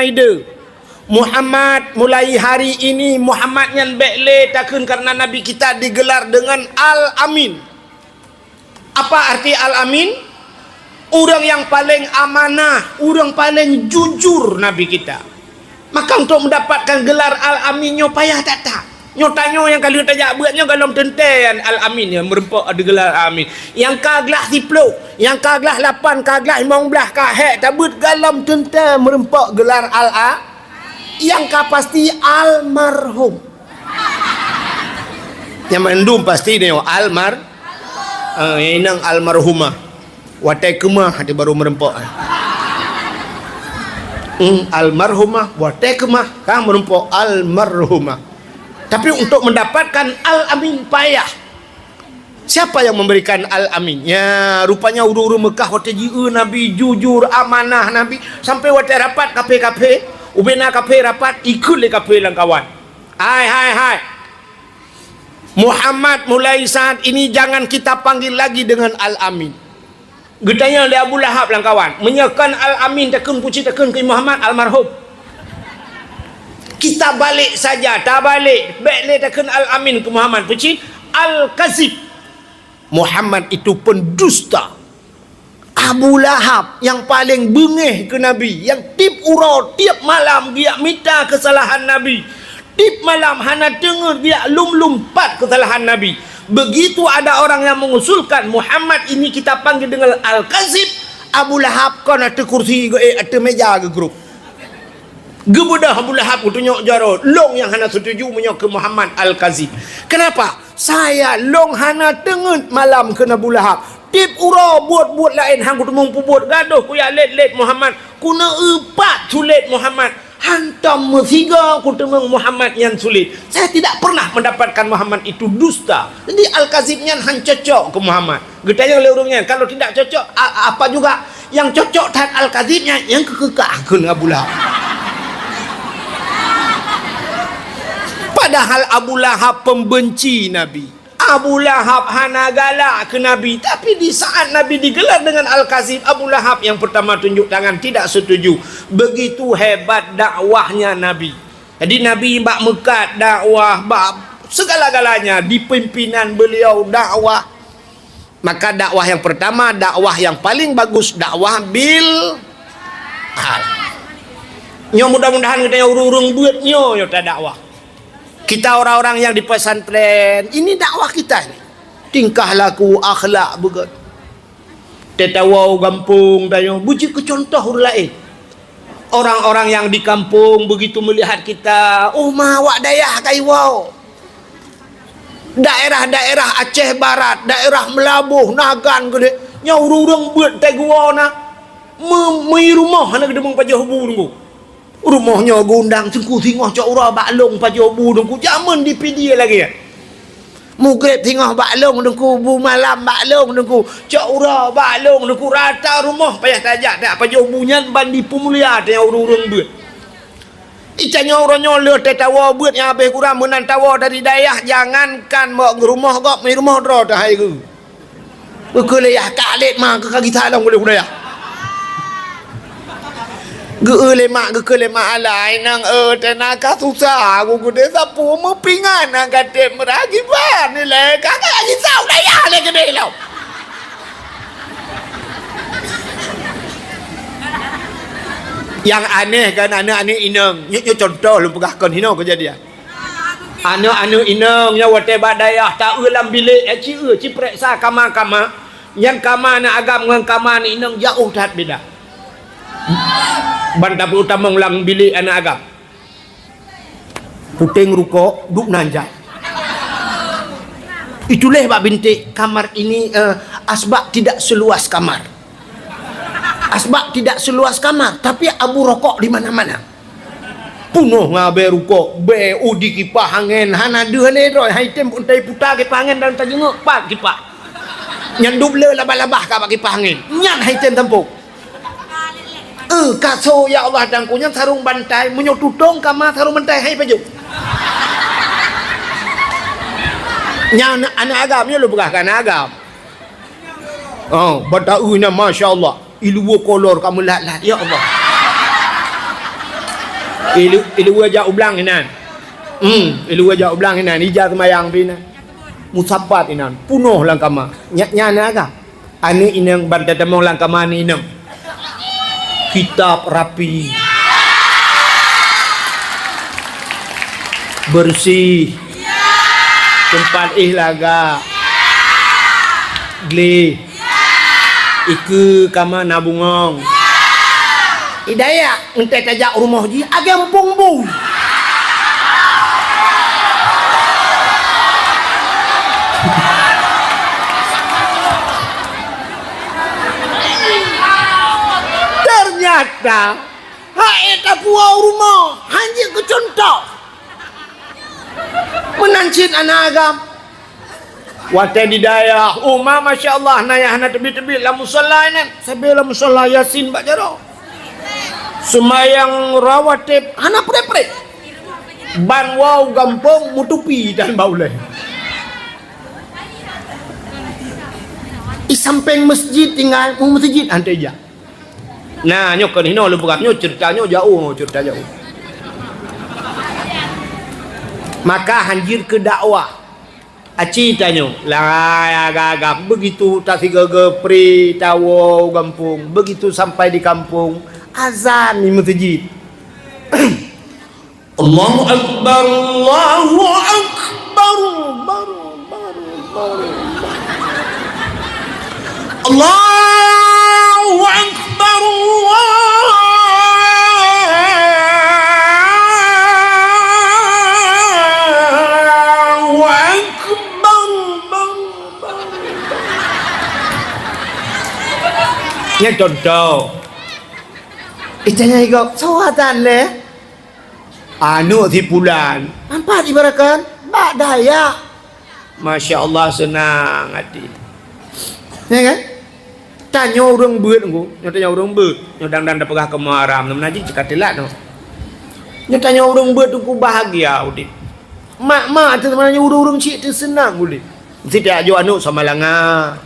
Maida. Muhammad mulai hari ini Muhammad yang bekle takun karena Nabi kita digelar dengan Al-Amin. Apa arti Al-Amin? Orang yang paling amanah, orang paling jujur Nabi kita. Maka untuk mendapatkan gelar Al-Amin nyo payah tak? Nyo tanya yang kali tajak buatnya dalam tenten Al-Amin yang merempak ada gelar Al-Amin. Yang kaglah 10, yang kaglah 8, kaglah 15 kahek tabut dalam tenten merempak gelar Al-A. Yang ka pasti almarhum. Yang mendum pasti dia almar. Yang almarhumah. Watai kemah dia baru merempak. Almarhumah watai kemah kan merempak almarhumah. Tapi untuk mendapatkan Al-Amin payah. Siapa yang memberikan Al-Amin? Ya, rupanya uru-uru Mekah waktu Nabi jujur, amanah Nabi. Sampai waktu rapat kafe-kafe, ubena kafe rapat, ikut le kafe lang kawan. Hai. Muhammad mulai saat ini jangan kita panggil lagi dengan Al-Amin. Getanya oleh Abu Lahab lang kawan. Menyekan Al-Amin takun puji takun ke Muhammad almarhum. Kita balik saja, tak balik. Baiklah takkan Al-Amin ke Muhammad. Puji Al-Kazib. Muhammad itu pendusta. Abu Lahab yang paling bengih ke Nabi. Yang tip urau tiap malam dia minta kesalahan Nabi. Tip malam hana dengar dia lum-lumpat kesalahan Nabi. Begitu ada orang yang mengusulkan Muhammad ini kita panggil dengan Al-Kazib. Abu Lahab kan ada kursi ada meja ke grup. Gebudah Abu Lahab utunyok jaro long yang hana setuju menyok ke Muhammad Al-Kazib. Kenapa? Saya long hana tengut malam ke Abu Lahab. Tip ura buat lain hang kutemung pubut gaduh ku ya let Muhammad. Kuna epat sulit Muhammad. Hantam mesiga kutemung Muhammad yang sulit. Saya tidak pernah mendapatkan Muhammad itu dusta. Jadi Al-Kazibnya han cocok ke Muhammad. Getanya oleh orangnya kalau tidak cocok apa juga yang cocok terhadap Al-Kazibnya yang kekekah ke Abu Lahab. Padahal Abu Lahab pembenci Nabi. Abu Lahab hana galak ke Nabi. Tapi di saat Nabi digelar dengan Al-Kazib, Abu Lahab yang pertama tunjuk tangan tidak setuju. Begitu hebat dakwahnya Nabi. Jadi Nabi bak mekat dakwah, bak segala-galanya di pimpinan beliau dakwah. Maka dakwah yang pertama, dakwah yang paling bagus, dakwah bil hal. Nyo mudah-mudahan kita urung buat nyo tak dakwah. Kita orang-orang yang di pesantren, ini dakwah kita ini. Tingkah laku, akhlak begitu. Tetawau kampung dayo, buji ke contoh lain. Orang-orang yang di kampung begitu melihat kita, oh mawak dayah kaiwau. Daerah-daerah Aceh Barat, daerah Melabuh, Nagan gede, nyaururang buat tegwa na, rumah anak gedemang pajahubu nunggu. Rumahnya gundang sengku tengah cak ura baklong pajahubu nunggu, zaman di PD lagi ya. Mugrib tengah baklong nunggu, bu malam baklong nunggu, cak ura baklong nunggu, rata rumah payah tajak tak pajahubunya bandi pemulia nyaururang buat. Icanya orang nyolot tawa buat yang habis kurang menan tawa dari dayah jangankan mau ke rumah kok mai rumah dro dah hai ke. Bekuliyah kalit mah ke kaki talong boleh kudaya. Geule mak geule mak alai nang tenaga susah aku gede sapu mau pingan nang kate meragi ban ni le kakak lagi sau dayah le gede lau. Yang aneh kan anak-anak inang nyo contoh lu pegahkan hino kejadian anak-anak inang nya wate badayah tak ulam bilik ci periksa kama-kama yang kama na agam ngan kama ni inang jauh dah beda bantap utama ulang bilik anak agam puting ruko duk nanjak itulah bak bintik kamar ini asbak tidak seluas kamar. Asbak tidak seluas kamar, tapi abu rokok di mana-mana. Punuh ngabe rokok, be udi kipas angin, hana dua le roy, hai tem untai putar kipas angin dan tajenguk pat kipas. Nyan duble labah-labah ka kipas angin. Nyan hai tem tempuk. Kaso ya Allah dangkunya sarung bantai, menyo tutong kamar sarung bantai hai paju. Nyan anak agamnya lu begahkan agam. Oh, badaunya masya-Allah. Ilu kolor kamu lat-lat ya Allah. Ilu wajah ublang inan. Ilu wajah ublang inan. Ija semayang pinan. Musapat inan. Punuh lang kama. Nyana ka. Ani inang bantatamong lang kama ni inang. Kitab rapi. Bersih. Tempat ihlaga. Gli. Iku kama nabungong. Hidayah entai tajak rumah ji agam pungbu. Ternyata hak eta puau rumah hanya ke contoh. Menancin anak agam. Wate di daya, masya Allah, nayah na tebi-tebi, la musalla ini, sebela musalla yasin bak jaro. Semayang rawatib, hana pre-pre. Ban wow gampong mutupi dan bauleh. Di samping masjid tinggal, masjid ante ja. Nah, nyok kan hino lupa nyok ceritanya jauh, cerita jauh. Maka hanjir ke dakwah. Aci tanyo lah agak begitu tak tiga gepri tawo kampung begitu sampai di kampung azan di masjid. Allahu Akbar Allahu Akbar Allahu Akbar Yang contoh Itanya ikut sawatan le anu di bulan nampak dibarakan bak daya Masya Allah senang hati ya kan tanya orang beut aku tanya orang beut nyodang dan pegah kemaram namun aja jika telat no tanya orang beut aku bahagia udik mak tu sebenarnya orang cik tu senang udik tidak ajo anu sama langa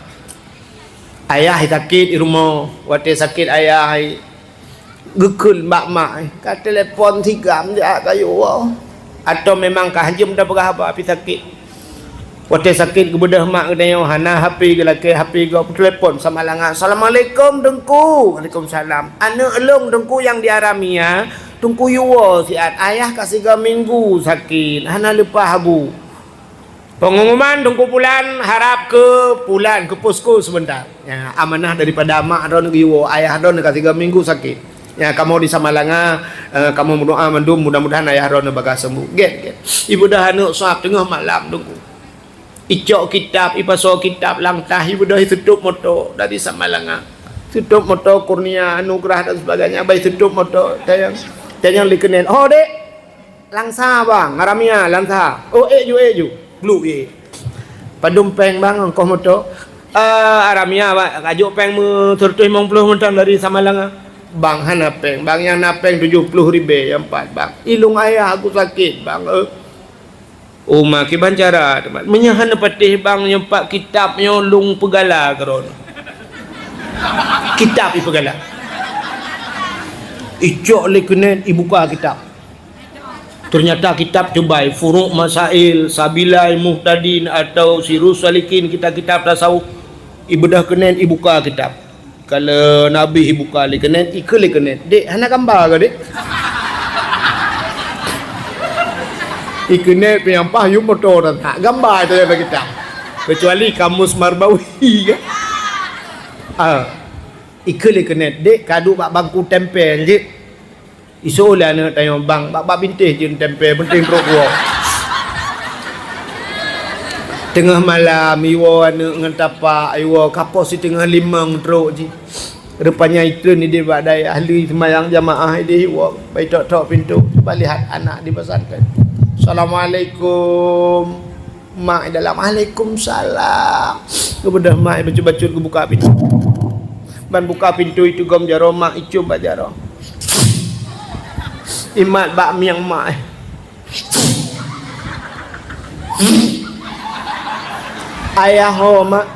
ayah sakit di rumah wate sakit ayah gekul mak ka telefon 3 dia kayu atau memang kah jam dah berah apa api sakit wate sakit kebedah mak kedayo hana HP ke laki HP ke telefon sama langan assalamualaikum dengku waalaikumsalam anu elong dengku yang diarami ya dengku yuwa siat ayah kasih 3 minggu sakit hana lupa habu pengumuman dengku pulan harap ke pulan ke posko sebentar ya, amanah daripada mak don giwo ayah don kasih 3 minggu sakit ya kamu di Samalanga kamu berdoa mendum mudah-mudahan ayah don bakal sembuh get ibu dah anu soap tengah malam dengku icok kitab ipaso kitab langtah ibu dah tutup moto dari Samalanga tutup moto kurnia anugerah dan sebagainya baik tutup moto tayang likenen oh dek langsa bang ngaramia langsa oh ju blue ye padum peng bang engkau moto aramia bang kajuk peng mu 150 mentang dari Samalanga bang hana peng bang yang napeng 70.000 yang 4 bang ilung ayah aku sakit bang maki bancara teman menyahan patih bang yang 4 kitab nyolong pegala keron kitab pegala icok lekenen ibuka kitab ternyata kitab cobai Furu' Masail Sabilai Muhtadin atau Sirus Salikin kitab-kitab tasawuf ibadah kenen ibuka kitab kalau Nabi ibuka li kenen ikul kenen dek hana gambar ke dek ikene penyampah yu motor tak gambar tu dalam kitab kecuali kamus Marbawi kan ikul kenen dek kadu bak bangku tempel je isolah nak tanya bang bak bintih je tempel penting perut tengah malam iwa dengan tapak iwa kapos di tengah limang teruk je rupanya itu ni dia buat daya ahli semayang jamaah dia iwa baik tok pintu coba lihat anak dibesarkan assalamualaikum mak dalam waalaikumsalam kemudian mak baca-baca ke buka pintu ban buka pintu itu gom jaro mak icum bak jaro imat bak miang mak ayah mak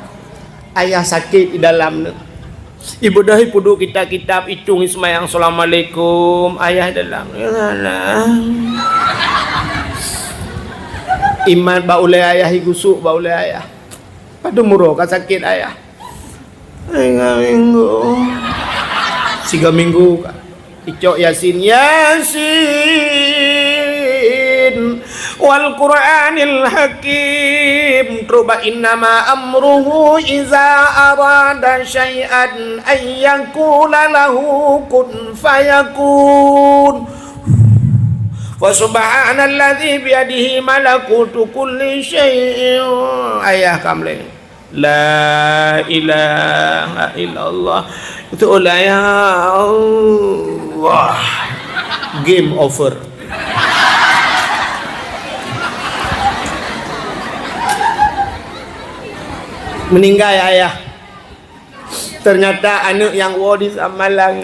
ayah sakit di dalam Ibu dah puduk kita kitab hitung semayang assalamualaikum ayah dalam iman baulai ayah igusuk baulai ayah padu muro ka sakit ayah 3 minggu ka icok yasin wal Qur'anil Hakim truba innama amruhu iza arada syai'an ayyakula lahu kun fayakun wa subhanalladzi biyadihi malakutu kulli syai'in ayah kamle la ilaha illallah itu ya Allah game over. Meninggal ayah, ternyata anak yang wadis amalang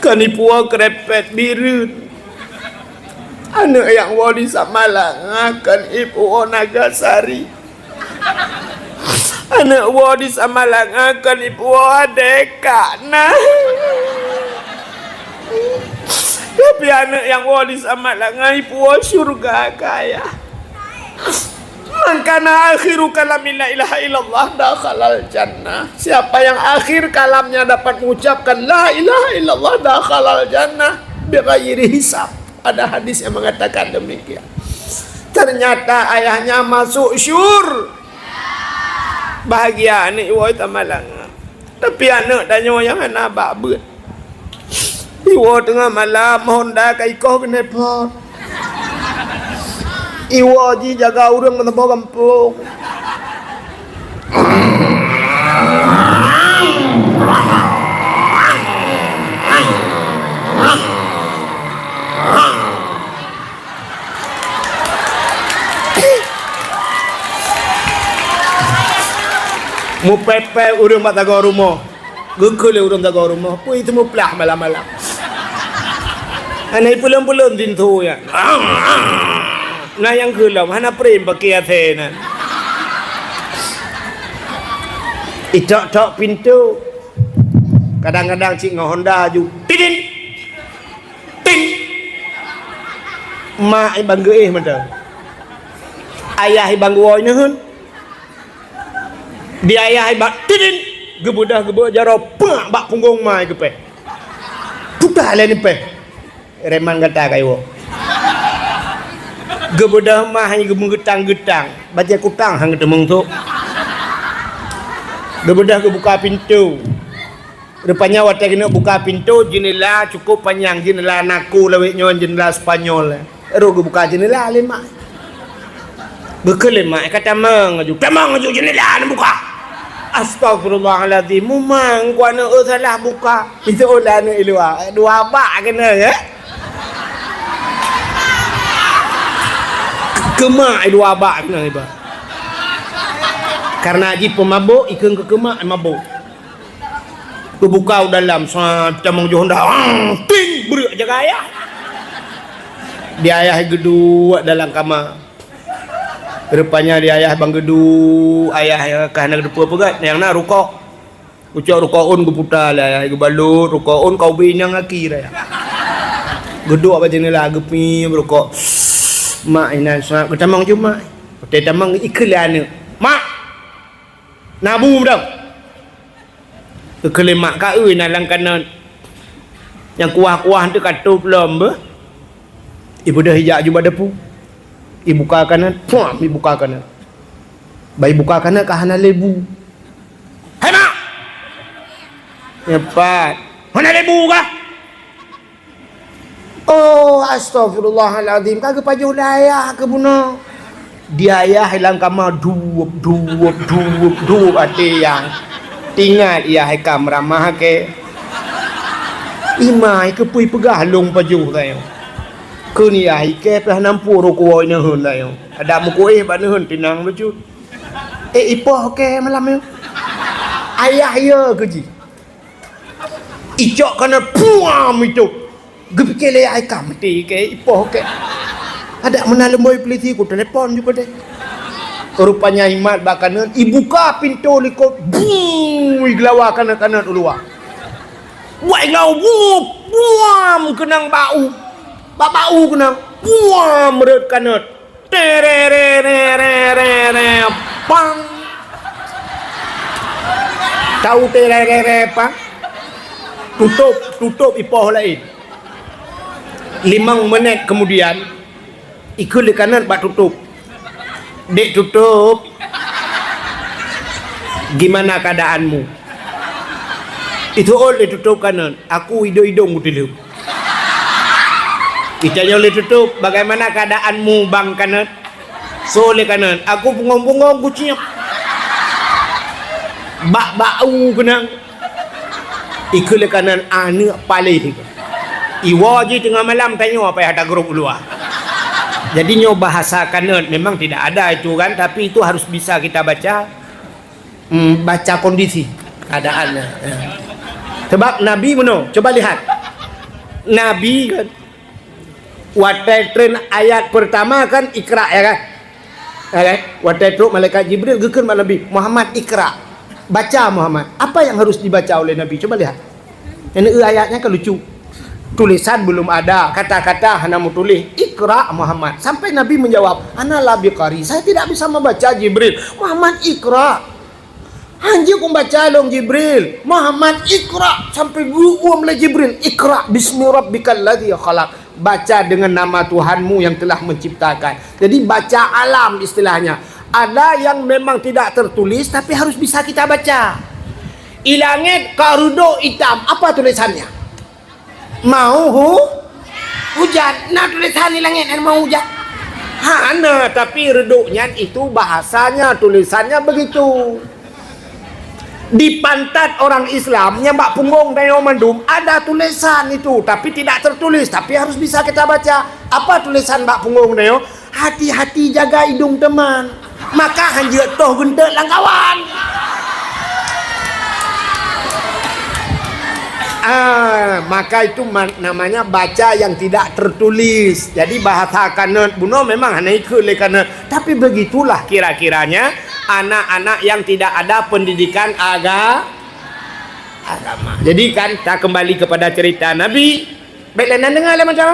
kanipua kerepet birut anak yang wadis amalang kan ibu Nagasari anak wadis amalang kan ibu Deka nah tapi anak yang wadis amalang ibu surga kaya. Karena akhiru kalam la ilaha illallah dakhalal jannah. Siapa yang akhir kalamnya dapat mengucapkan la ilaha illallah dakhalal jannah bighairi hisab. Ada hadis yang mengatakan demikian. Ternyata ayahnya masuk syur. Bahagia anak iwa tamalang. Tapi anak tanya yang anak babet. Iwa tengah malam Honda kaikoh kena pot. Iwa ji jaga urang mentempo kampung. Mu pepe urang mak taga rumah. Gegel urang taga rumah. Pu itu mu plah malam-malam. Anai pulang-pulang dintu ya. Nah yang gelap, hana prem pakai athena. Itok-tok pintu. Kadang-kadang cik Honda ju. Tidin. Tin. Mak ibang geih macam. Ayah ibang gua ini hun. Di ayah ibang tidin. Gebudah jaro pak bak punggung mai ke pe. Tudah le ni pe. Reman kata kayo. Gebedah mah hanya getang-getang baca kutang hang temeng tu gebedah buka pintu rupanya watak kena buka pintu jendela cukup panjang jendela naku lewek nyon jendela Spanyol ero buka jendela lemak bekelemak kata mengaju jendela nak buka astagfirullahaladzim mumang kuana salah buka itu olah ni luar dua bak kena ya kemak itu abak kena iba. Karena haji pemabuk ikan ke kemak mabuk. Kebuka dalam camang Honda. Ting berak jaga ayah. Di ayah gedua dalam kamar. Rupanya di ayah bang gedu ayah kahana gedu pegat yang nak rukuk. Ucap rukuun ku putar ayah ku balut rukuun kau binang akhir ayah. Gedu apa jenis lagu pi rukuk. Mak ina sa ketamang cuma ketamang iklan mak nabu dah kelemak ka euy nalang kana yang kuah-kuah tu katup lomba ibu dah hijak juga depu ibu buka kanan puam ibu buka kanan bayi buka kanan kahana lebu hai mak cepat mana lebu kah. Oh astagfirullahaladzim kagak pajuh daya ke bunuh dia ayah hilang kamar duup ati yang tinggal ia hai kam ramah ke imai ke pui pegalung pajuh tayo ke ni ai ke plah nampu roko ina hun tayo ada muku ban hun tinang baju ipoh ke malam yo ayah ya ke ji icok kana puam itu gepikele ai kam ti ke ipoh ke ada menalemboi polisi ku telepon juga deh rupanya himat bakanan ibuka pintu likut bung mui gelawa kanak-kanak ulua. Buat ngau buam kenang bau. Bau kenang buam meret kanat. Terererererere pang. Tahu tererere pang? Tutup ipoh lain. 5 minit kemudian ikut di kanan bak tutup. Dek tutup. Gimana keadaanmu? Itu oleh tutup kanan. Aku hidung dulu. Ditanya oleh tutup, bagaimana keadaanmu bang kanan? So oleh kanan. Aku bungong-bungong kucing. Bau kenang. Ikut le kanan ane paling. Iwa je tengah malam tanya apa yang ada grup luar. Jadi nyo bahasa kanan memang tidak ada itu kan, tapi itu harus bisa kita baca. Baca kondisi keadaannya. Sebab Nabi mana? Coba lihat. Nabi kan waktu tren ayat pertama kan Iqra ya kan? Ya kan? Waktu itu malaikat Jibril gekeun mak Nabi, Muhammad Iqra. Baca Muhammad. Apa yang harus dibaca oleh Nabi? Coba lihat. Ini ayatnya kan lucu. Tulisan belum ada, kata-kata hanya mau tulis Iqra Muhammad. Sampai Nabi menjawab, ana la biqari. Saya tidak bisa membaca Jibril. Muhammad Iqra. Anjir aku baca dong Jibril. Muhammad Iqra. Sampai guru mulai Jibril. Iqra bismi rabbikal ladzi khalaq. Baca dengan nama Tuhanmu yang telah menciptakan. Jadi baca alam istilahnya. Ada yang memang tidak tertulis tapi harus bisa kita baca. Ilangit karudo hitam. Apa tulisannya? Mau hujan. Nah tulisan ilangit mau hujan. Hana tapi reduknya itu bahasanya, tulisannya begitu. Di pantat orang Islam nyembak punggung dan mandum ada tulisan itu tapi tidak tertulis tapi harus bisa kita baca. Apa tulisan bak punggung dan hati-hati jaga hidung teman maka hanjir toh gentek langkawan. Maka itu namanya baca yang tidak tertulis. Jadi bahasa kanan buno memang hanya ikut le kanan tapi begitulah kira-kiranya anak-anak yang tidak ada pendidikan agama. Jadi kan kita kembali kepada cerita Nabi. Baiklah dengar lah macam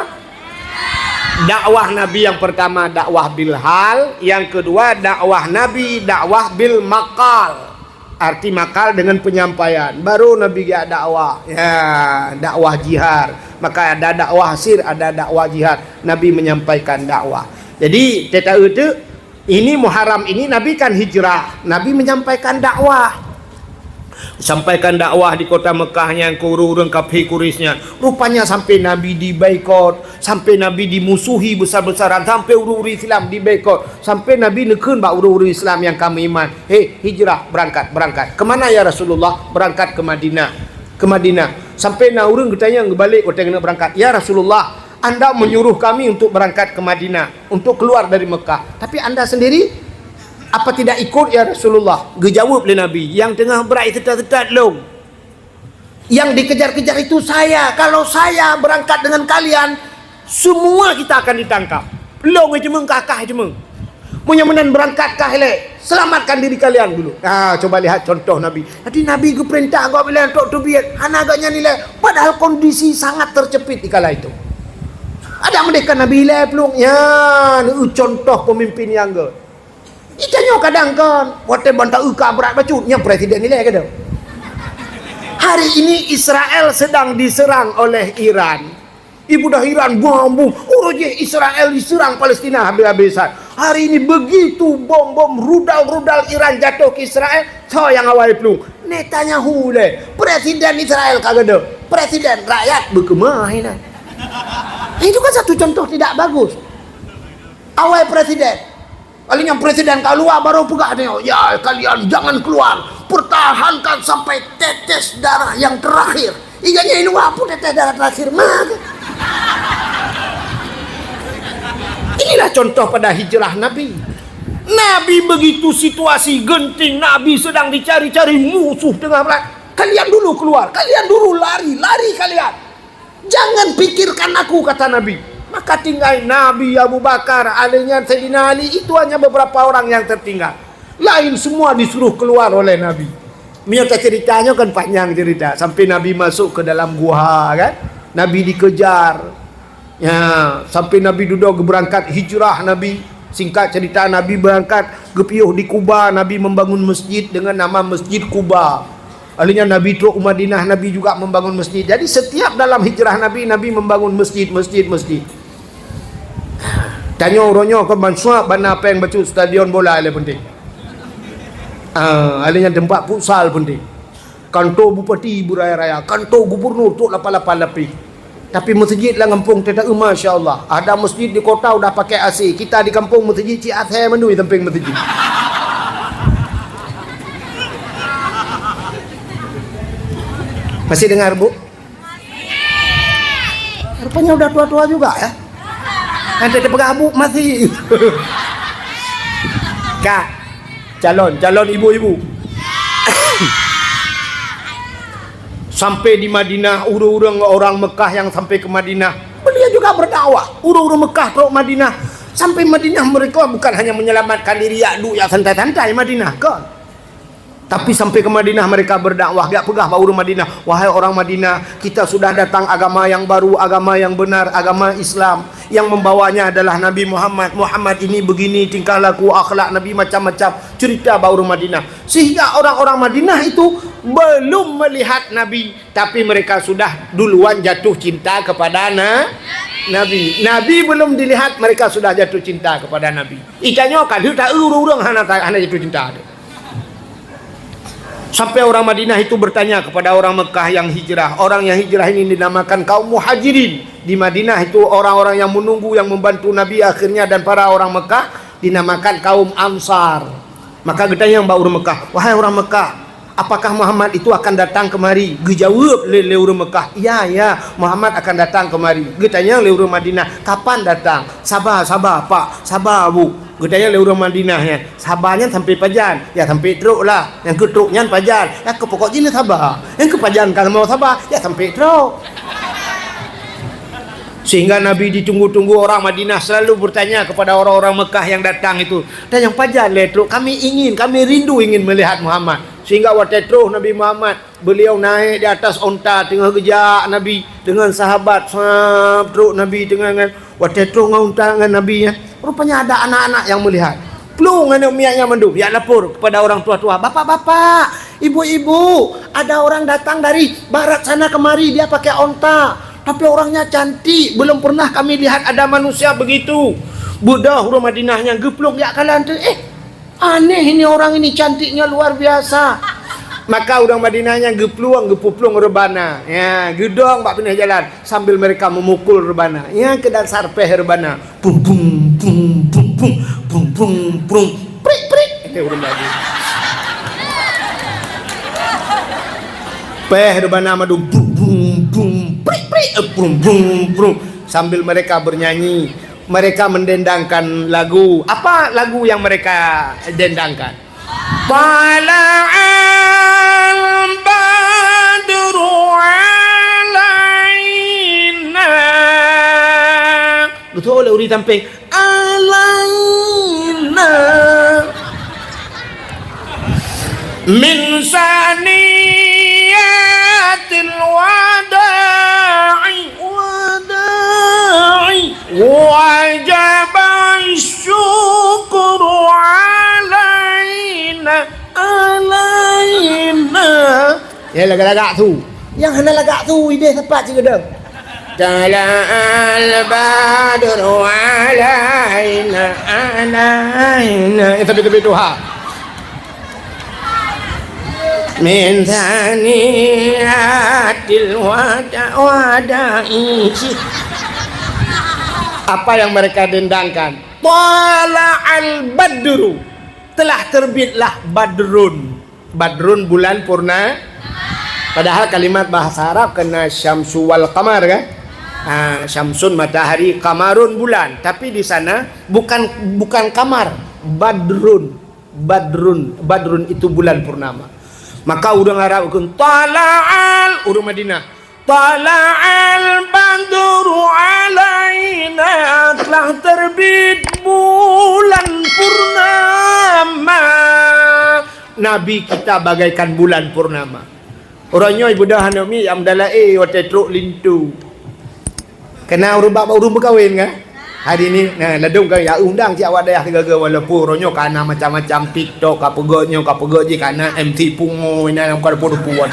dakwah Nabi yang pertama dakwah bil hal, yang kedua dakwah Nabi dakwah bil maqal. Arti makal dengan penyampaian. Baru Nabi dia dakwah. Ya, dakwah jihad. Maka ada dakwah sir, ada dakwah jihad. Nabi menyampaikan dakwah. Jadi teta itu ini Muharram ini Nabi kan hijrah. Nabi menyampaikan dakwah. Sampaikan dakwah di kota Mekah yang kurung kafir Quraisy-nya. Rupanya sampai Nabi dibaikot, sampai Nabi dimusuhi besar-besaran, sampai uru-uru Islam dibaikot, sampai Nabi nekeun ba uru-uru Islam yang kami iman. Hijrah, berangkat. Kemana ya Rasulullah? Berangkat ke Madinah. Ke Madinah. Sampai na urang bertanya balik waktu kena berangkat. Ya Rasulullah, Anda menyuruh kami untuk berangkat ke Madinah, untuk keluar dari Mekah. Tapi Anda sendiri apa tidak ikut ya Rasulullah? Dijawab oleh Nabi, yang tengah berai tetat-tetat long. Yang dikejar-kejar itu saya. Kalau saya berangkat dengan kalian, semua kita akan ditangkap. Long itu mengkakah itu meng. Punya menan berangkat kah le? Selamatkan diri kalian dulu. Coba lihat contoh Nabi. Tadi Nabi ku perintah kau bilang tok tu biat. Hana agaknya nilai. Padahal kondisi sangat tercepit di kala itu. Ada mereka Nabi le pelung. Ya, ini contoh pemimpin yang ke. Ikannya kadang kan waktu bantah berat bacut yang presiden nilai ke dah. Hari ini Israel sedang diserang oleh Iran. Ibu dah Iran bom je Israel diserang Palestina habis-habisan. Hari ini begitu bom rudal Iran jatuh ke Israel. So yang awal pelung Netanyahu le presiden Israel kagak dah. Presiden rakyat berkemah ini. Itu kan satu contoh tidak bagus. Awal presiden kalian presiden keluar baru pegah dia. Ya kalian jangan keluar. Pertahankan sampai tetes darah yang terakhir. Iganya ini apa tetes darah terakhir mah. Inilah contoh pada hijrah Nabi. Nabi begitu situasi genting. Nabi sedang dicari-cari musuh tengah perang. Kalian dulu keluar. Kalian dulu lari kalian. Jangan pikirkan aku kata Nabi. Maka tinggal Nabi Abu Bakar, alinya Sayyidina Ali, itu hanya beberapa orang yang tertinggal. Lain semua disuruh keluar oleh Nabi. Minta ceritanya kan panjang cerita. Sampai Nabi masuk ke dalam gua kan. Nabi dikejar. Ya, sampai Nabi duduk berangkat hijrah Nabi. Singkat cerita, Nabi berangkat gepiuh di Kuba. Nabi membangun masjid dengan nama Masjid Kuba. Akhirnya Nabi teruk Madinah, Nabi juga membangun masjid. Jadi setiap dalam hijrah Nabi, Nabi membangun masjid. Tanya orangnya ke Mansua, bana apa yang baca stadion bola le penting. Akhirnya tempat futsal penting. Kantor bupati ibu raya-raya, kantor gubernur tu lapar-lapar lebih. Tapi masjid lah kampung tidak, Masya Allah. Ada masjid di kota udah pakai AC. Kita di kampung masjid Ciathe mendui temping masjid. Masih dengar Bu? Rupanya udah tua-tua juga ya. Nanti ada pegabuk masih. Kak, calon ibu-ibu. Sampai di Madinah, urang orang Mekah yang sampai ke Madinah, beliau juga berdakwah. Urang Mekah ke Madinah, sampai Madinah mereka bukan hanya menyelamatkan diri adu ya santai-santai Madinah kan. Tapi sampai ke Madinah mereka berdakwah, gak pegah bauru Madinah. Wahai orang Madinah, kita sudah datang agama yang baru, agama yang benar, agama Islam. Yang membawanya adalah Nabi Muhammad. Muhammad ini begini tingkah laku, akhlak Nabi macam-macam. Cerita bauru Madinah. Sehingga orang-orang Madinah itu belum melihat Nabi, tapi mereka sudah duluan jatuh cinta kepada Nabi. Nabi belum dilihat, mereka sudah jatuh cinta kepada Nabi. Ikannya kan, tak urung-urung hana jatuh cinta. Sampai orang Madinah itu bertanya kepada orang Mekah yang hijrah. Orang yang hijrah ini dinamakan kaum muhajirin. Di Madinah itu orang-orang yang menunggu, yang membantu Nabi akhirnya, dan para orang Mekah dinamakan kaum Ansar. Maka getanya yang orang Mekah, wahai orang Mekah, apakah Muhammad itu akan datang kemari? Gejawab le orang Mekah, ya Muhammad akan datang kemari. Getanya le orang Madinah, kapan datang? Sabar Pak, sabar Bu. Gedanya le orang Madinah ya. Sabarnya sampai pajan. Ya sampai teruk lah. Yang ketruknya pajan. Ya ke pokok jenis sabar. Yang ke pajan kalau mau sabar, ya sampai teruk. Sehingga Nabi ditunggu-tunggu orang Madinah selalu bertanya kepada orang-orang Mekah yang datang itu. Dan yang pajan le teruk, kami rindu ingin melihat Muhammad. Sehingga waktu teruk Nabi Muhammad, beliau naik di atas onta tengah gejak Nabi dengan sahabat. Teruk Nabi dengan waktu teruk onta dengan Nabi ya. Rupanya ada anak-anak yang melihat. Plung ada miaknya mendung. Ya lapor kepada orang tua-tua. Bapak-bapak, ibu-ibu, ada orang datang dari barat sana kemari. Dia pakai onta. Tapi orangnya cantik. Belum pernah kami lihat ada manusia begitu. Buddha huruf Madinahnya geplung. Ya kalian aneh ini orang ini, cantiknya luar biasa. Maka orang Madinahnya gepuplung rebana. Ya, gedong bak pindah jalan sambil mereka memukul rebana. Ya, ke dasar peh rebana. Bum bum bum bum bum bum bum bum. Prik. Itu orang lagi. Peh rebana madu bum bum bum prik bum bum bum. Sambil mereka bernyanyi, mereka mendendangkan lagu. Apa lagu yang mereka dendangkan? Tala'al badru alaina. Betul uri tamping alaina min saniyatil wada'i wajaba syukru alaina. Ya lagak-lagak tu. Yang hendak lagak tu ide tepat je gedang. Tala'al badru alaina. Tapi tu ha. Min thaniyatil wada'i. Apa yang mereka dendangkan? Tala'al badru. Telah terbitlah badrun. Badrun bulan purna. Padahal kalimat bahasa Arab kena syamsu wal qamar kan? Syamsun matahari, qamarun bulan. Tapi di sana bukan kamar, badrun. Badrun itu bulan purnama. Maka orang Arab pun tala'al, orang Madinah. Tala'al badru alaina, telah terbit bulan purnama. Nabi kita bagaikan bulan purnama. Orangnya ibu dah hanami yang dalai wate truk lintu. Kena urut berkahwin kan? Hari ni ladung kan ya undang cik awak dah gaga walaupun orangnya kana macam-macam TikTok apa je kana MC pungo ina yang kada puan.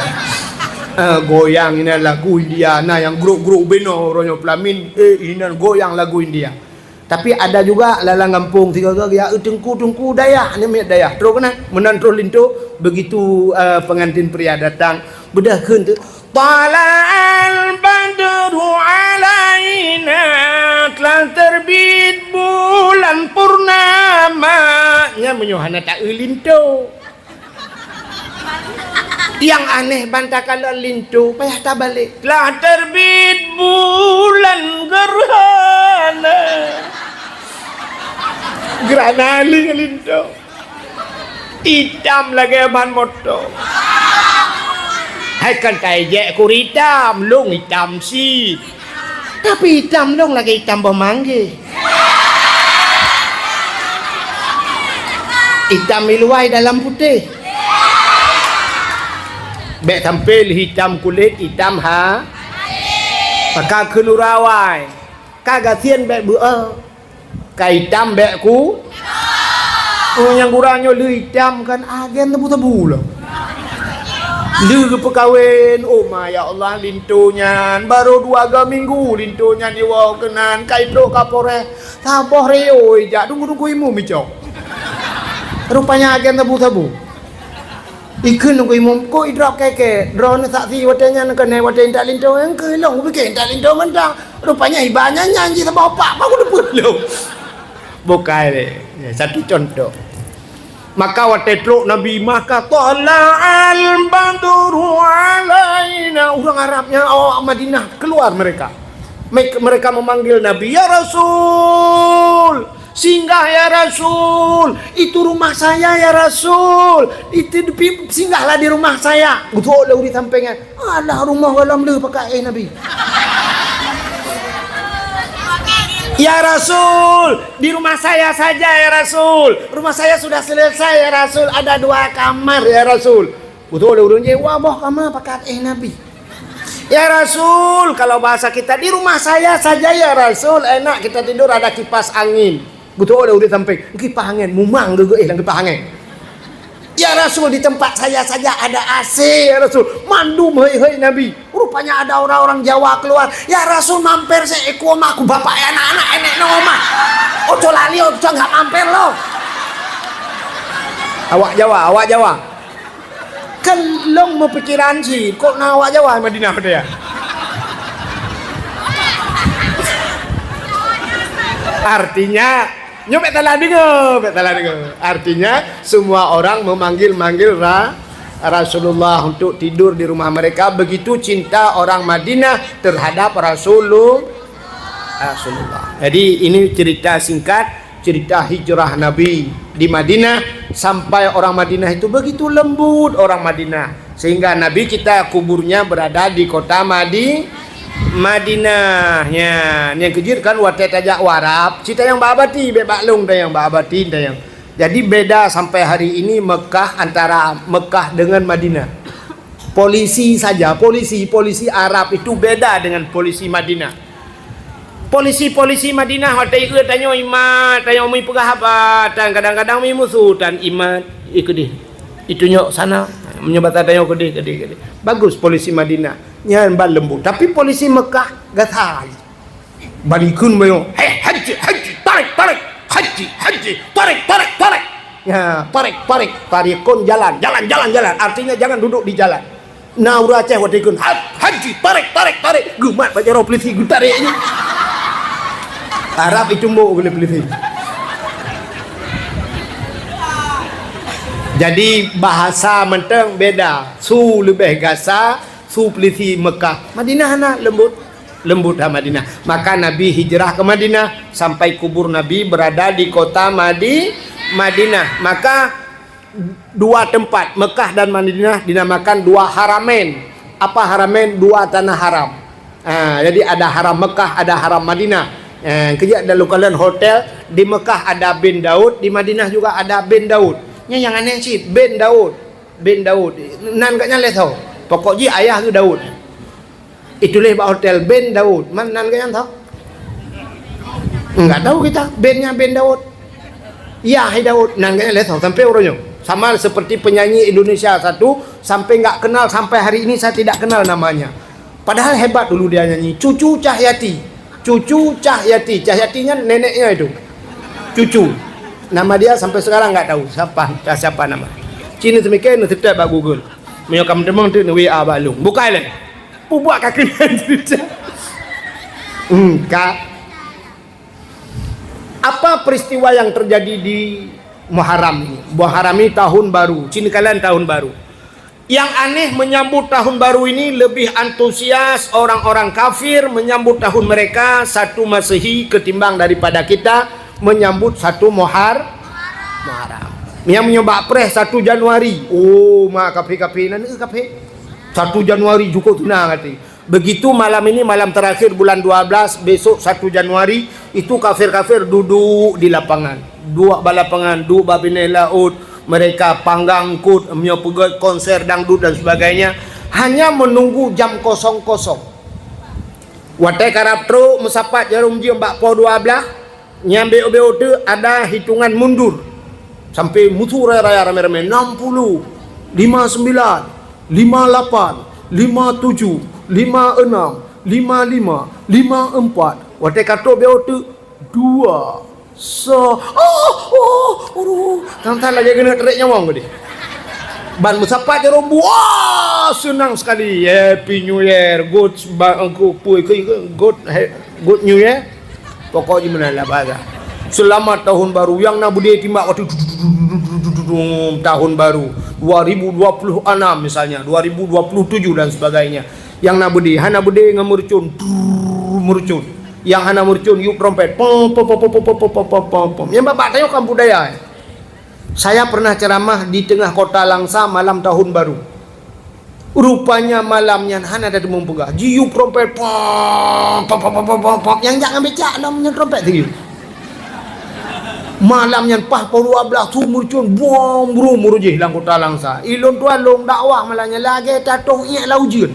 Goyang ina lagu India nah yang grup-grup beno orangnya pelamin ina goyang lagu India. Tapi ada juga lalang kampung tiga ya tengku Dayak ni miat Dayak. Terus kena menan terus lintu begitu pengantin pria datang bedah keun tu Tala'al badru alaina telah terbit bulan purnama nya menyuhana tak lintu. Yang aneh bantah kalau lintu payah tak balik. Telah terbit bulan gerhana. Gerhana lintu. Hitam lagi ban motor. Hai kan tajek ku hitam, long hitam si. Tapi hitam long lagi hitam bermanggi. Hitam iluai dalam putih. Bek tampil hitam kulit, hitam ha. Maka kelurawai. Kagak tien bek bua. Ka hitam bek ku. Oh yang kurangnya lu hitam kan agen tebu-tebu lah. Lu ke perkahwin. Oh ma ya Allah lintunya baru 2 minggu lintunya diwa kenan kaidro kapore. Taboh reo ija tunggu imu micok. Rupanya agen tebu-tebu. Ikun nunggu imum ko idrop keke drone saksi watanya nak kena watain tak lintu yang ke long bikin tak lintu mentang rupanya ibanya nyanyi sama opak aku dapat lo bukai deh satu contoh maka watai truk Nabi maka tala'al badru alaina orang Arabnya Madinah keluar mereka memanggil Nabi ya Rasul singgah ya Rasul, itu rumah saya ya Rasul, itu singgahlah di rumah saya. Betul lah uri sampingan. Alah rumah dalam le pakai Nabi. Ya Rasul, di rumah saya saja ya Rasul. Rumah saya sudah selesai ya Rasul. Ada 2 kamar ya Rasul. Betul lah urunnya wah boh kamar pakai Nabi. Ya Rasul, kalau bahasa kita di rumah saya saja ya Rasul. Enak kita tidur ada kipas angin. Betul ada udah sampai kipas angin mumang juga lang kipas angin. Ya Rasul di tempat saya saja ada AC ya Rasul. Mandum hei Nabi. Rupanya ada orang-orang Jawa keluar. Ya Rasul mampir saya iku aku bapak anak-anak enek nang omah. Ojo lali ojo enggak mampir lo. Awak Jawa. Kan long mau pikiran sih kok nawak Jawa Madinah dia. Artinya nyopet talah dengar. Artinya semua orang memanggil Rasulullah untuk tidur di rumah mereka. Begitu cinta orang Madinah terhadap Rasulullah. Jadi ini cerita singkat, cerita hijrah Nabi di Madinah sampai orang Madinah itu begitu lembut orang Madinah sehingga Nabi kita kuburnya berada di kota Madinahnya yang kejir kan watai tajak warap cita yang babati bebak long yang babati yang jadi beda sampai hari ini Mekah antara Mekah dengan Madinah polisi saja polisi Arab itu beda dengan polisi Madinah polisi Madinah watai ke tanya imat tanya umi pegah apa dan kadang-kadang mi musuh dan imat ikut di itu nyok sana menyebata tanya kede bagus polisi Madinah nyan ban lembut tapi polisi Mekah gatal balikun mayo haji tarik haji tarik ya tarikun jalan artinya jangan duduk di jalan naura Aceh wadikun haji tarik gumat baca roh polisi gu tarik ini Arab itu mau boleh polisi jadi bahasa menteng beda su lebih gasa su polisi Mekah Madinah na lembut Madinah maka Nabi hijrah ke Madinah sampai kubur Nabi berada di kota Madinah maka 2 tempat Mekah dan Madinah dinamakan 2 haramen apa haramen 2 tanah haram jadi ada haram Mekah ada haram Madinah kerja ada lokalan hotel di Mekah ada bin Daud di Madinah juga ada bin Daud Yang aneh cik, bin Daud. Nan katnya le tahu. Pokoknya ayah tu Daud. Itulah bak hotel bin Daud. Man nan katnya tahu? Enggak tahu kita. Binnya bin Daud. Ya, hai Daud. Nan katnya le tahu sampai orangnya. Sama seperti penyanyi Indonesia satu sampai enggak kenal sampai hari ini saya tidak kenal namanya. Padahal hebat dulu dia nyanyi. Cucu Cahyati. Cahyatinya neneknya itu. Cucu. Nama dia sampai sekarang enggak tahu siapa nama. Cina semikian tetap bak Google. Menyokam demang tu WA balung. Bukan le. Buat kaki cerita. Apa peristiwa yang terjadi di Muharram ini? Muharram ini tahun baru. Cina kalian tahun baru. Yang aneh menyambut tahun baru ini lebih antusias orang-orang kafir menyambut tahun mereka 1 Masehi ketimbang daripada kita menyambut 1 Muharram. Yang menyebab pres 1 Januari. Oh, mak kafe-kafe nan kafe. 1 Januari cukup tenang hati. Begitu malam ini malam terakhir bulan 12, besok 1 Januari itu kafir-kafir duduk di lapangan. Dua balapangan, dua babine laut, mereka panggang kut, menyopegat konser dangdut dan sebagainya, hanya menunggu jam kosong-kosong. Watai karap tro mesapat jarum jam bak po 12, nyambe obe tu ada hitungan mundur. Sampai mutu raya rame-rame 60, 59, 58, 57, 56, 55, 54. Watai kata beo tu 2. Tang-tang lagi kena terik nyawang dia. Ban musapat jarum wah senang sekali. Happy New Year, good New Year. Pokoknya mana lah bahasa. Selamat tahun baru yang nak budaya timbak waktu tahun baru 2026 misalnya 2027 dan sebagainya. Yang nak budaya hana budaya ngamurcun murcun. Yang hana murcun yuk trompet pom. Yang bapak tanya kan budaya. Saya pernah ceramah di tengah kota Langsa malam tahun baru. Rupanya malamnya hana ada mempegah. Jiuk trompet pom. Yang jangan becak namanya trompet tu. Malamnya pah puluh ablah tu murcun buang buru muruji lang kota Langsa. Ilon tuan long dakwah malahnya lagi tatong iak la ujian.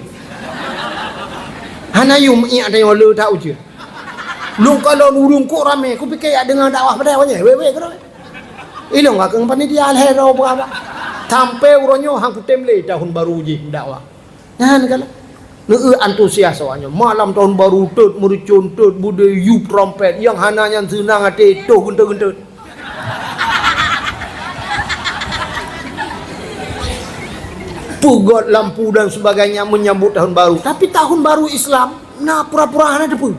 Hana yum iak tanya le tak ujian. Long kalau urung kok rame ku fikir ya dengar dakwah pada awaknya. Wewe kero. Ilong akeng panitia alhero apa. Sampai uronyo hang kutemle tahun baru uji dakwah. Nah kala. Neu antusias awaknya. Malam tahun baru tut murcun tut bude yu trompet yang hananya senang ate toh gentut-gentut. Pugot lampu dan sebagainya menyambut tahun baru. Tapi tahun baru Islam, nah pura-pura ada pun.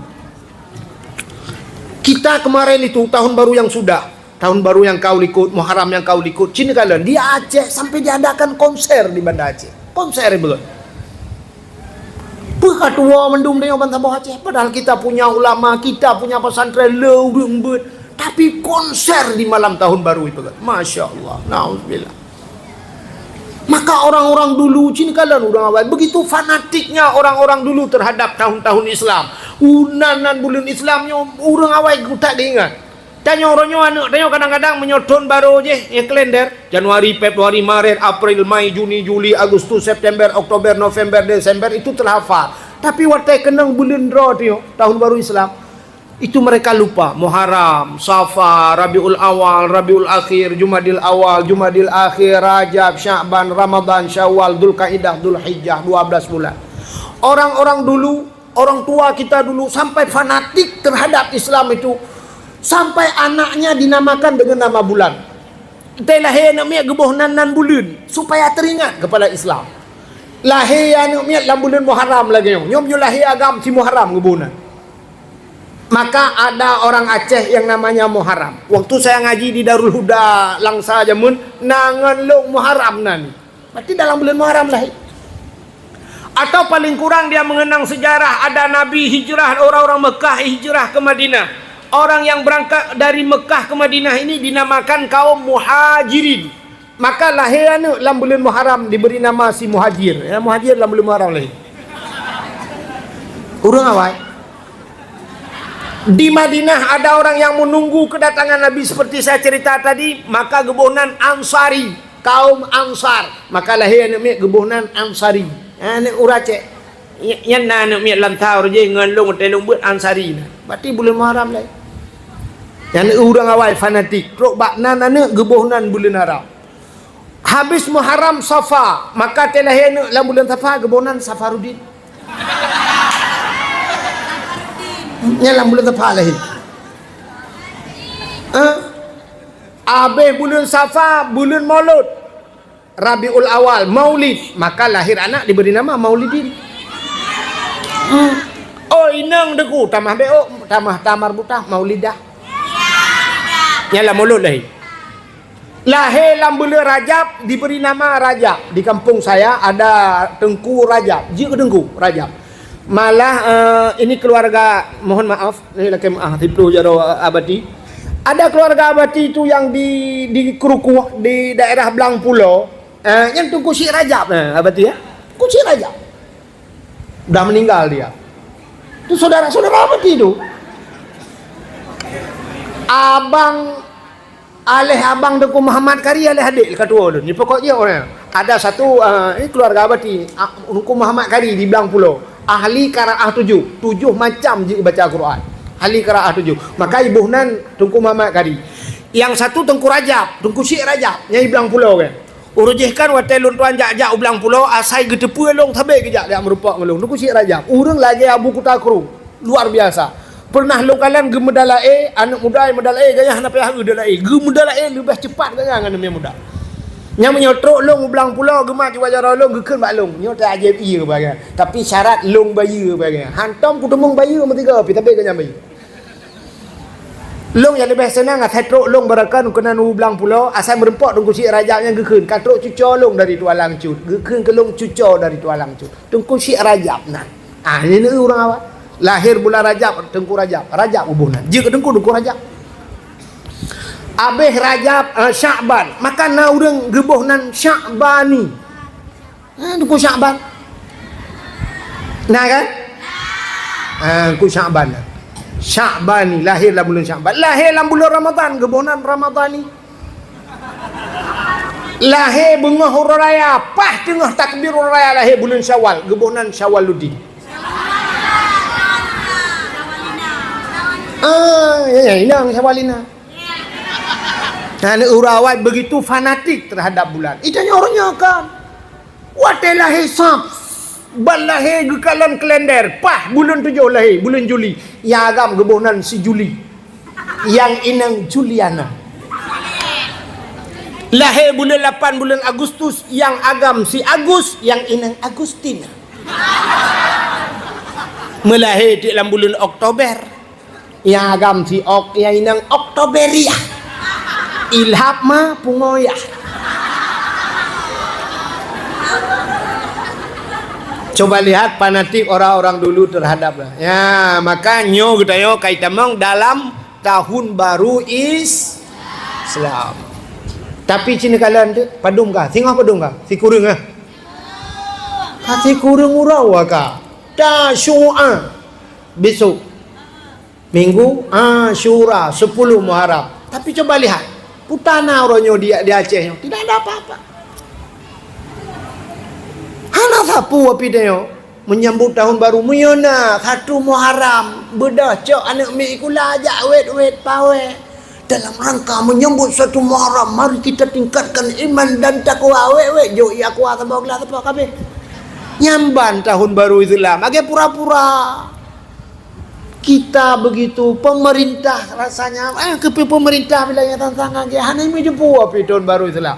Kita kemarin itu tahun baru yang sudah, tahun baru yang kau ikut, Muharram yang kau ikut, Cina kalian di Aceh sampai diadakan konser di Banda Aceh. Konser betul. Ketua mendung dengan bangsa Aceh. Padahal kita punya ulama, kita punya pesantren lembut, tapi konser di malam tahun baru itu kan. Masya Allah. Nauzubillah. Maka orang-orang dulu Cina kalian udah awal begitu fanatiknya orang-orang dulu terhadap tahun-tahun Islam. Unanan bulan Islamnya orang awal tak diingat. Tanya orangnya anak tanya kadang-kadang menyoton baru je ya kalender Januari, Februari, Maret, April, Mei, Juni, Juli, Agustus, September, Oktober, November, Desember itu terhafal. Tapi waktu kenang bulan draw tu tahun baru Islam itu mereka lupa. Muharram, Safar, Rabiul Awal, Rabiul Akhir, Jumadil Awal, Jumadil Akhir, Rajab, Sya'ban, Ramadan, Syawal, Dzulqa'dah, Dzulhijjah, 12 bulan. Orang-orang dulu, orang tua kita dulu sampai fanatik terhadap Islam itu. Sampai anaknya dinamakan dengan nama bulan. Kita lahir namanya geboh nan bulan supaya teringat kepada Islam. Lahir namanya dalam bulan Muharram lagi nyom lahir agam si Muharram gebohna. Maka ada orang Aceh yang namanya Muharram. Waktu saya ngaji di Darul Huda Langsa Jamun nangan lo Muharram nani. Berarti dalam bulan Muharram lahir. Atau paling kurang dia mengenang sejarah ada Nabi hijrah orang-orang Mekah hijrah ke Madinah. Orang yang berangkat dari Mekah ke Madinah ini dinamakan kaum Muhajirin. Maka lahir dalam bulan Muharram diberi nama si Muhajir. Ya, Muhajir dalam bulan Muharram lahir. Urang awal. Di Madinah ada orang yang menunggu kedatangan Nabi seperti saya cerita tadi, maka gebunan Ansari, kaum Ansar, maka lahir anak gebunan Ansari. Anak urace yang anak mi lantau je ngelong telung buat Ansari. Berarti bulan Muharram lah. Yang orang awal fanatik, rok baknan anak gebunan bulan Arab. Habis Muharram Safa, maka telahir anak dalam bulan Safa gebunan Safaruddin. Yang dalam bulan Safa lahir. Habis bulan Safa, bulan Maulud, Rabiul Awal, Maulid, maka lahir anak diberi nama Maulidin. Oh inang deku tamah beo, tamah tamar butah Maulidah. Yang dalam Maulud lahir. Lahir dalam bulan Rajab diberi nama Rajab. Di kampung saya ada Tengku Rajab. Jika Tengku Rajab. Malah ini keluarga, mohon maaf, ini laki maaf Ibnu Jaro Abadi. Ada keluarga Abadi itu yang di Kerukuh di daerah Belang Pulau, yang Tengku Syekh Rajab, Abadi ya. Tengku Syekh Rajab. Dah meninggal dia. Itu saudara-saudara Abadi itu. Abang Tengku Muhammad Kari alih adik ketua tu. Ni pokoknya orang. Ada satu ini keluarga Abadi, Tengku Muhammad Kari di Belang Pulau. Ahli qiraah 7 macam je baca Quran. Ahli qiraah 7. Maka ibu nan Tengku Muhammad Kari. Yang satu Tengku Rajab, Tengku Syekh Rajab, nyai Belang Pulau kan. Urujihkan watelun tuan jak-jak Belang Pulau asai gedepu long tabe kejak dia merupak ngelong Tengku Syekh Rajab. Urang lagi Abu Kutakru. Luar biasa. Pernah lo kalian gemedalae anak muda medalae gaya hana payah gedalae. Gemedalae lebih cepat gaya ngana muda. Yang menyotrok long Belang Pulau gemak wajar long gekeun bak long. Nyo tak ajaib iya bagai. Tapi syarat long bayi bagai. Hantam kutemung bayi nombor 3 tapi ke bayi. Long yang lebih senang atrok long barakan kena nu Belang Pulau asal merempok Tengku Syekh Rajab yang gekeun. Katrok cucor long dari tualang cut. Gekeun ke long cucor dari tualang cut. Tengku Syekh Rajab nah. Ini orang awak. Lahir bulan Rajab Tengku Rajab. Rajab hubungan. Jika Tengku Rajab. Abih Rajab Sya'ban, maka na urang gebuh nan Sya'bani. Tengku Sya'ban. Nah kan? Tengku Sya'ban. Sya'bani lahir dalam bulan Sya'ban. Lahir dalam bulan Ramadan, gebuh nan Ramadhani. Lahir bengah raya, pas tengah takbir raya lahir bulan Syawal, gebuh nan Syawaluddin. Inang Syawalina. Nah, urawat begitu fanatik terhadap bulan. Itanya orangnya kan. Watelah hisab. Balahir gekalan kalender. Pah bulan 7 lahir, bulan Juli. Yang agam gebunan si Juli. Yang inang Juliana. Lahir bulan 8 bulan Agustus. Yang agam si Agus, yang inang Agustina. Melahir di dalam bulan Oktober. Yang agam si Ok, yang inang Oktoberia. Ilhab mah pungoyah. Coba lihat fanatik orang-orang dulu terhadaplah. Ya, maka nyo kita yo kaitamong dalam tahun baru Islam. Tapi cina kalian tu padung kah? Singah padung kah? Si kurung ah. Kasih kurung urau kah? Tasyu'a. Besok Minggu Asyura 10 Muharram. Tapi coba lihat putana orangnya di Aceh tidak ada apa-apa. Hana sapu api dia menyambut tahun baru menyona 1 Muharram bedah cok anak mi ikula ajak wet pawe dalam rangka menyambut 1 Muharram. Mari kita tingkatkan iman dan takwa wet jo iya kuat tambah gelas apa kabeh nyamban tahun baru Islam agak pura-pura. Kita begitu pemerintah rasanya pemerintah bilangnya tantangan dia hanya menjemput api tahun baru Islam.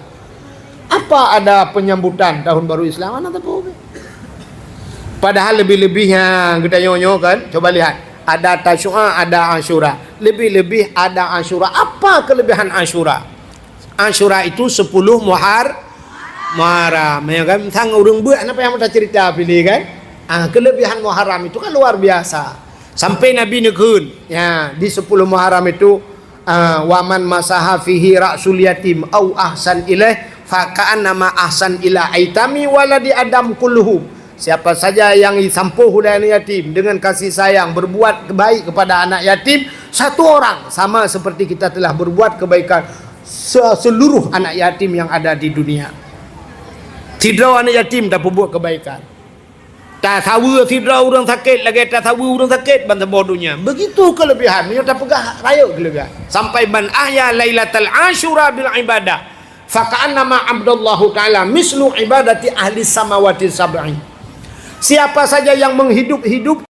Apa ada penyambutan tahun baru Islam mana tahu. Padahal lebih-lebihnya kita nyonyo kan. Coba lihat ada Tasyu'a, ada Asyura. Lebih-lebih ada Asyura. Apa kelebihan Asyura? Asyura itu 10 Muharram ya kan. Sang urung buat apa yang kita cerita pilih kan. Kelebihan Muharram itu kan luar biasa. Sampai Nabi nekun ya di 10 Muharram itu waman masaha fihi ra'sul yatim au ahsan ilaih fa ka'annama ahsan ila aitami waladi adam kulluhum. Siapa saja yang disampuh oleh anak yatim dengan kasih sayang, berbuat baik kepada anak yatim, satu orang sama seperti kita telah berbuat kebaikan seluruh anak yatim yang ada di dunia. Tidak anak yatim dah berbuat kebaikan. Tak tahu tidak orang sakit lagi, tak tahu orang sakit bantah bodohnya. Begitu kelebihan. Dia tak pegah raya kelebihan. Sampai man ahya lailatal asyura bil ibadah. Faka'annama abdallahu ta'ala mislu ibadati ahli samawati sab'i. Siapa saja yang menghidup